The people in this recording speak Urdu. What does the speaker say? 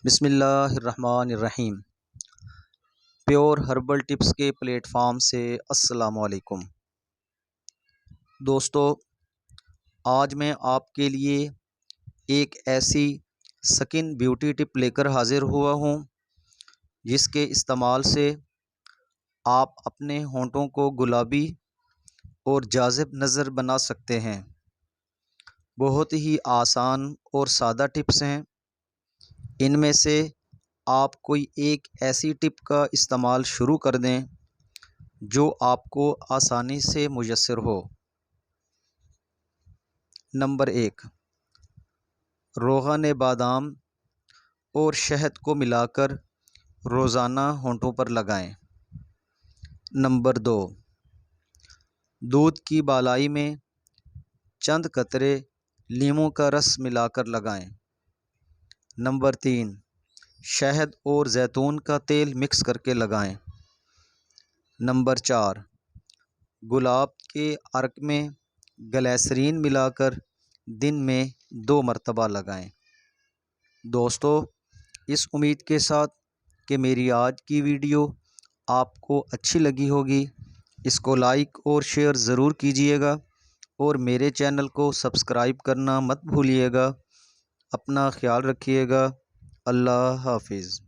بسم اللہ الرحمن الرحیم۔ پیور ہربل ٹپس کے پلیٹ فارم سے السلام علیکم دوستو، آج میں آپ کے لیے ایک ایسی سکن بیوٹی ٹپ لے کر حاضر ہوا ہوں جس کے استعمال سے آپ اپنے ہونٹوں کو گلابی اور جاذب نظر بنا سکتے ہیں۔ بہت ہی آسان اور سادہ ٹپس ہیں۔ ان میں سے آپ کوئی ایک ایسی ٹپ کا استعمال شروع کر دیں جو آپ کو آسانی سے میسر ہو۔ نمبر 1، روغن بادام اور شہد کو ملا کر روزانہ ہونٹوں پر لگائیں۔ نمبر 2، دودھ کی بالائی میں چند قطرے لیموں کا رس ملا کر لگائیں۔ نمبر 3، شہد اور زیتون کا تیل مکس کر کے لگائیں۔ نمبر 4، گلاب کے عرق میں گلیسرین ملا کر دن میں 2 مرتبہ لگائیں۔ دوستو، اس امید کے ساتھ کہ میری آج کی ویڈیو آپ کو اچھی لگی ہوگی، اس کو لائک اور شیئر ضرور کیجیے گا اور میرے چینل کو سبسکرائب کرنا مت بھولیے گا۔ اپنا خیال رکھیے گا۔ اللہ حافظ۔